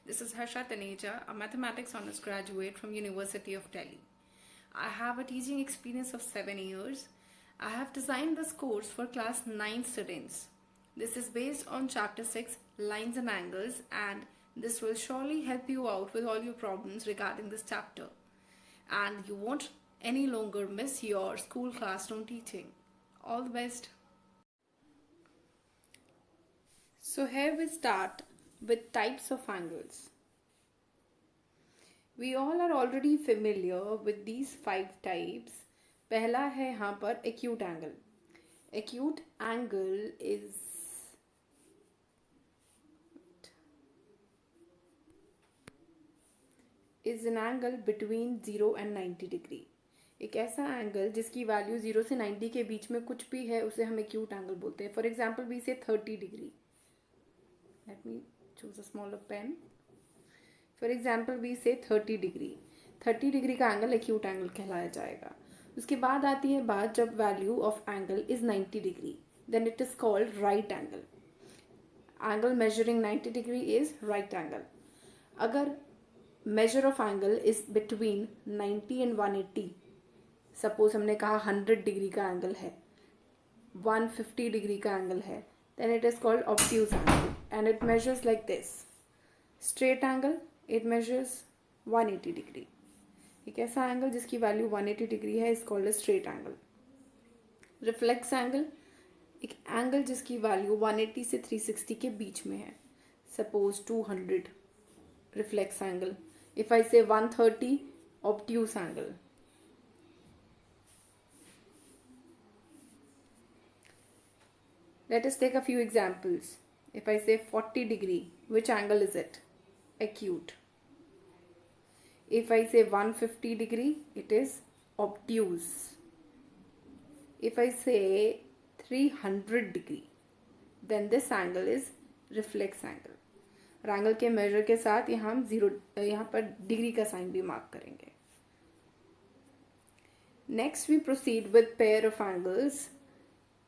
This is Harsha Taneja, a mathematics honors graduate from University of Delhi. I have a teaching experience of 7 years. I have designed this course for class 9 students. This is based on chapter 6 lines and angles, and this will surely help you out with all your problems regarding this chapter. And you won't any longer miss your school classroom teaching. All the best. So here we start with types of angles. We all are already familiar with these 5 types. पहला है यहाँ पर acute angle. Acute angle is an angle between 0 and 90 degree. एक ऐसा angle जिसकी value 0 से 90 के बीच में कुछ भी है उसे हम एक्यूट एंगल बोलते हैं. फॉर एग्जाम्पल वी से 30 degree. Let me choose a smaller pen. For example, we say 30 degree. 30 degree का एंगल एक्यूट एंगल कहलाया जाएगा. उसके बाद आती है बात जब value of angle is 90 degree, then it is called right angle. Angle measuring 90 degree is right angle. अगर measure of angle is between 90 and 180, suppose हमने कहा 100 डिग्री का एंगल है, 150 डिग्री का एंगल है, then it is called obtuse angle and it measures like this. Straight angle, it measures 180 degree. एक ऐसा angle जिसकी वैल्यू 180 डिग्री है is called a straight angle. Reflex angle, एक एंगल जिसकी वैल्यू 180 से 360 के बीच में है. Suppose 200 reflex angle. If I say 130 obtuse angle. Let us take a few examples. If I say 40 degree, which angle is it? Acute. If I say 150 degree, it is obtuse. If I say 300 degree, then this angle is reflex angle. और angle के major के साथ यहाँ हम यहाँ पर degree का sign भी मार्क करेंगे. Next we proceed with pair of angles.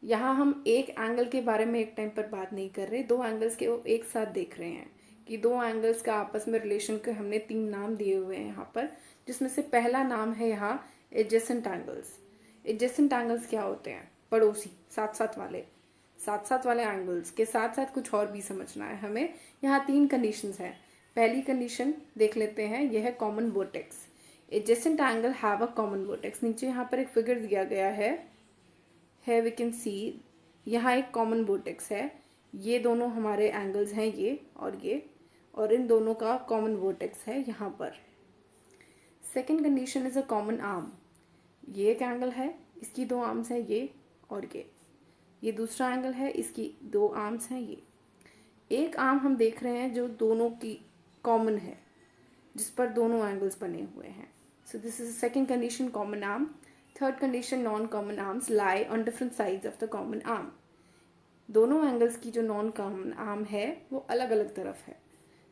यहाँ हम एक एंगल के बारे में एक टाइम पर बात नहीं कर रहे, 2 एंगल्स के वो एक साथ देख रहे हैं कि 2 एंगल्स का आपस में रिलेशन के हमने 3 नाम दिए हुए हैं यहाँ पर, जिसमें से पहला नाम है यहाँ एडजेसेंट एंगल्स. एडजेसेंट एंगल्स क्या होते हैं? पड़ोसी, साथ साथ वाले एंगल्स के साथ साथ कुछ और भी समझना है हमें. यहाँ 3 कंडीशंस हैं. पहली कंडीशन देख लेते हैं, यह है common vertex. Adjacent angle have a common vertex. नीचे यहाँ पर एक फिगर दिया गया है. है वी कैन सी यहाँ एक कॉमन वर्टेक्स है. ये दोनों हमारे एंगल्स हैं, ये, और इन दोनों का कॉमन वर्टेक्स है यहाँ पर. Second condition is a common arm. ये एक एंगल है, इसकी 2 आर्म्स हैं, ये और ये दूसरा एंगल है, इसकी 2 आर्म्स हैं. ये एक आर्म हम देख रहे हैं जो दोनों की कॉमन है, जिस पर दोनों एंगल्स बने हुए हैं. So this is second condition, common arm. Third condition, non common arms lie on different sides of the common arm. दोनों एंगल्स की जो नॉन कॉमन आर्म है वो अलग अलग तरफ है,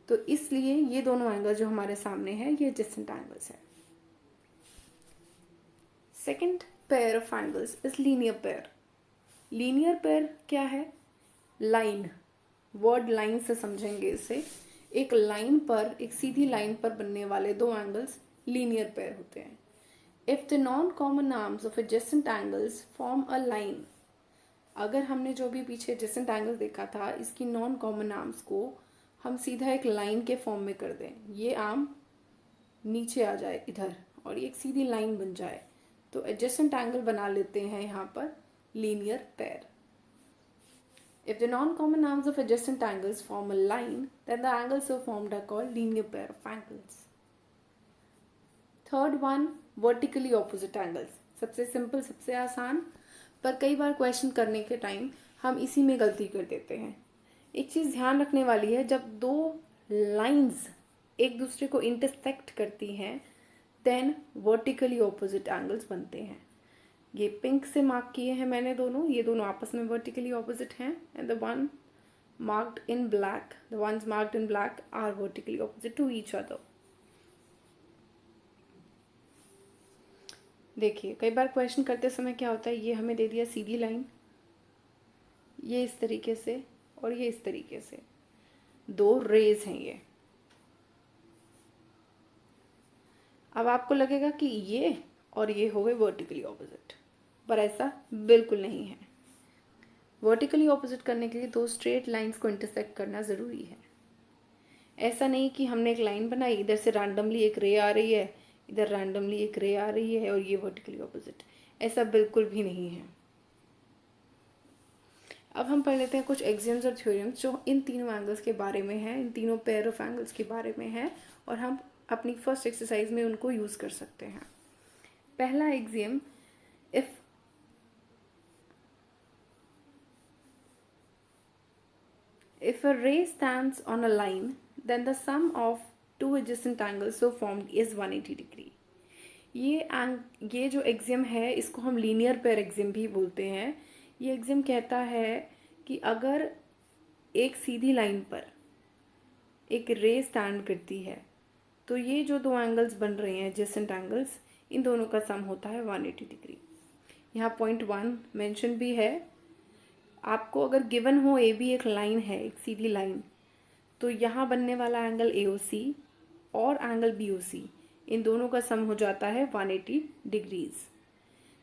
तो इसलिए ये दोनों एंगल जो हमारे सामने है ये एडजेसेंट एंगल्स है. Second pair of angles is linear pair. Linear pair क्या है? लाइन, वर्ड लाइन से समझेंगे इसे. एक लाइन पर, एक सीधी लाइन पर बनने वाले 2 एंगल्स लीनियर पेयर होते हैं. If the non-common arms of adjacent angles form a line, अगर हमने जो भी पीछे adjacent angle देखा था, इसकी non-common arms को हम सीधा एक लाइन के फॉर्म में कर दें, ये आर्म नीचे आ जाए इधर और ये एक सीधी लाइन बन जाए, तो adjacent angle बना लेते हैं यहाँ पर linear pair. If the non-common arms of adjacent angles form a line, then the angles so formed are called linear pair of angles. Third one, vertically opposite angles. सबसे simple, सबसे आसान, पर कई बार क्वेश्चन करने के टाइम हम इसी में गलती कर देते हैं. एक चीज़ ध्यान रखने वाली है, जब 2 लाइंस एक दूसरे को इंटरसेक्ट करती हैं देन वर्टिकली ऑपोजिट एंगल्स बनते हैं. ये पिंक से मार्क किए हैं मैंने दोनों, ये दोनों आपस में वर्टिकली ऑपोजिट हैं. And the one marked in black, the ones marked in black are vertically opposite to each other. देखिए कई बार क्वेश्चन करते समय क्या होता है, ये हमें दे दिया सीधी लाइन, ये इस तरीके से और ये इस तरीके से, 2 रेज हैं ये, अब आपको लगेगा कि ये और ये हो गए वर्टिकली ऑपोजिट, पर ऐसा बिल्कुल नहीं है। वर्टिकली ऑपोजिट करने के लिए दो स्ट्रेट लाइंस को इंटरसेक्ट करना ज़रूरी है। ऐसा नहीं कि हमने एक लाइन बनाई, इधर से रैंडमली एक रे आ रही है, इधर रैंडमली एक रे आ रही है और ये वर्टिकली ऑपोजिट, ऐसा बिल्कुल भी नहीं है। अब हम पढ़ लेते हैं कुछ एक्सियम्स और थ्योरम्स जो इन तीनों एंगल्स के बारे में है, इन तीनों पेयर ऑफ एंगल्स के बारे में है, और हम अपनी फर्स्ट एक्सरसाइज में उनको यूज़ कर सकते हैं। पहला axiom, if a ray stands on a line then the sum of two adjacent angles so formed is 180 degree. ये जो एक्सियम है इसको हम लीनियर पेयर एक्सियम भी बोलते हैं। ये एक्सियम कहता है कि अगर एक सीधी लाइन पर एक रे स्टैंड करती है तो ये जो दो एंगल्स बन रहे हैं एडजेसेंट एंगल्स, इन दोनों का सम होता है 180 डिग्री। यहाँ पॉइंट 1 मेंशन भी है। आपको अगर गिवन हो ए बी एक लाइन है, एक सीधी लाइन, तो यहाँ बनने वाला एंगल AOC और एंगल BOC, इन दोनों का सम हो जाता है 180 degrees.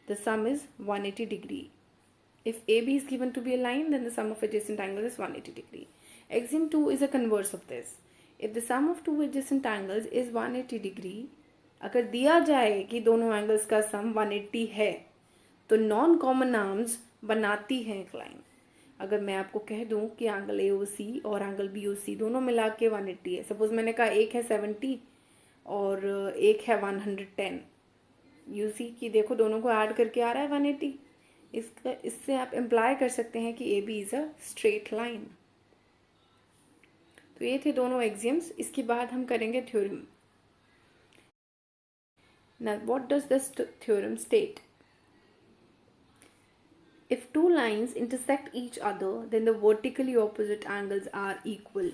The some is 180 degree. If AB is given to be a line, then the sum of adjacent angles is 180 degree. Axiom 2 is a converse of this. If the sum of two adjacent angles is 180 degree, अगर दिया जाए कि दोनों angles का सम 180 है तो non common arms बनाती हैं एक लाइन। अगर मैं आपको कह दूं कि एंगल AOC और एंगल BOC दोनों मिला के 180 है, सपोज मैंने कहा एक है 70 और एक है 110, यू सी कि देखो दोनों को ऐड करके आ रहा है 180। इससे आप इम्प्लाई कर सकते हैं कि AB is a straight line. तो ये थे दोनों एक्सियम्स। इसके बाद हम करेंगे theorem. Now what does this theorem state? If two lines intersect each other then the vertically opposite angles are equal.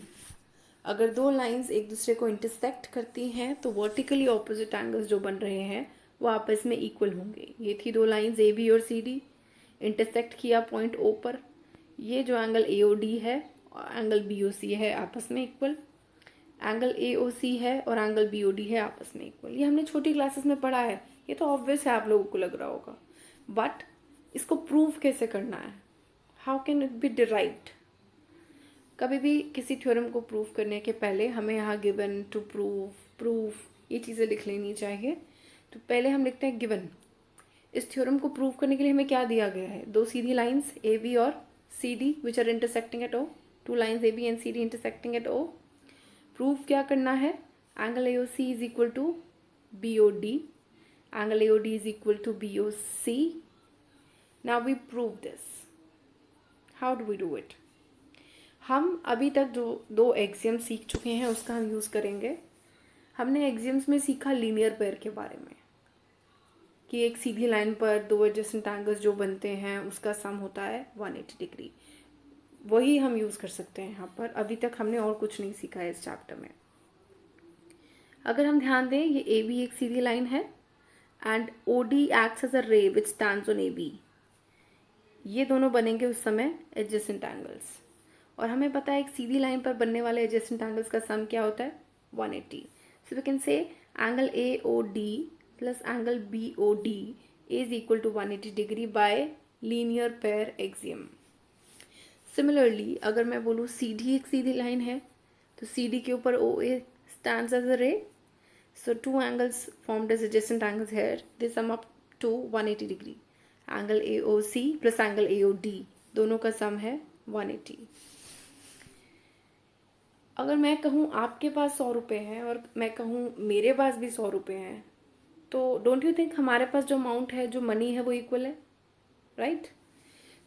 अगर दो लाइंस एक दूसरे को इंटरसेक्ट करती हैं तो वर्टिकली ऑपोजिट एंगल्स जो बन रहे हैं वो आपस में इक्वल होंगे। ये थी दो लाइंस AB और CD, इंटरसेक्ट किया पॉइंट O पर। ये जो एंगल AOD है और एंगल BOC है आपस में इक्वल, एंगल AOC है और एंगल BOD है आपस में इक्वल। ये हमने छोटी क्लासेस में पढ़ा है, ये तो ऑब्वियस है आप लोगों को लग रहा होगा, बट इसको प्रूव कैसे करना है, how can it be derived. कभी भी किसी थ्योरम को प्रूव करने के पहले हमें यहाँ गिवन, टू प्रूव ये चीज़ें लिख लेनी चाहिए। तो पहले हम लिखते हैं गिवन। इस थ्योरम को प्रूव करने के लिए हमें क्या दिया गया है, दो सीधी लाइंस AB और CD which are intersecting at O, two lines AB and CD intersecting at O। Prove क्या करना है, angle AOC is equal to BOD, angle AOD is equal to BOC। Now we prove this. How do we do it? हम अभी तक जो दो axiom सीख चुके हैं उसका हम यूज़ करेंगे। हमने एक्सियम्स में सीखा लीनियर पेयर के बारे में कि एक सीधी लाइन पर दो एडजेसेंट एंगल्स जो बनते हैं उसका सम होता है 180 डिग्री। वही हम यूज़ कर सकते हैं यहाँ पर। अभी तक हमने और कुछ नहीं सीखा है इस चैप्टर में। अगर हम ध्यान दें, ये AB एक सीधी लाइन है and OD acts as a ray which stands on AB। ये दोनों बनेंगे उस समय एडजेसेंट एंगल्स, और हमें पता है एक सीधी लाइन पर बनने वाले एडजेसेंट एंगल्स का सम क्या होता है, 180। So we can say angle AOD plus angle BOD is equal to 180 degree by linear pair axiom. Similarly, अगर मैं बोलूँ CD एक सीधी लाइन है तो CD के ऊपर OA stands as a ray. So two angles formed as adjacent angles here, they sum up to 180 degree. Angle AOC plus angle AOD दोनों का सम है 180। अगर मैं कहूँ आपके पास 100 रुपये हैं और मैं कहूँ मेरे पास भी 100 रुपये हैं, तो डोंट यू थिंक हमारे पास जो अमाउंट है, जो मनी है, वो इक्वल है, राइट?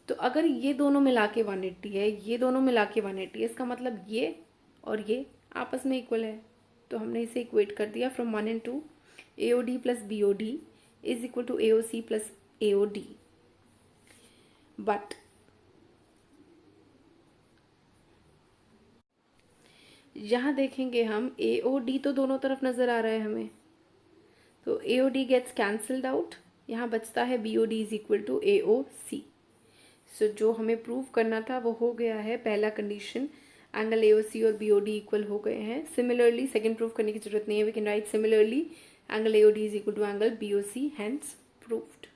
तो अगर ये दोनों मिला के 180 है, ये दोनों मिला के 180 है, इसका मतलब ये और ये आपस में इक्वल है। तो हमने इसे इक्वेट कर दिया from 1 and 2। AOD plus BOD is equal to AOC plus AOD। But यहाँ देखेंगे हम AOD तो दोनों तरफ नज़र आ रहा है हमें, तो AOD गेट्स कैंसल्ड आउट, यहाँ बचता है BOD is equal to AOC। So जो हमें प्रूव करना था वो हो गया है। पहला कंडीशन, एंगल AOC और BOD इक्वल हो गए हैं। सिमिलरली सेकंड प्रूव करने की जरूरत नहीं है, we can write similarly angle AOD is equal to angle BOC, hence proved.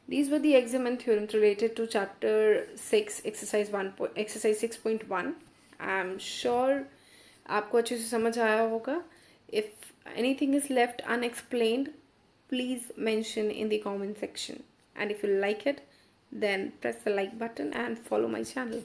These were the exam and theorems related to chapter 6, exercise 6.1. I'm sure आपको अच्छे से समझ आया होगा. If anything is left unexplained, please mention in the comment section. And if you like it, then press the like button and follow my channel.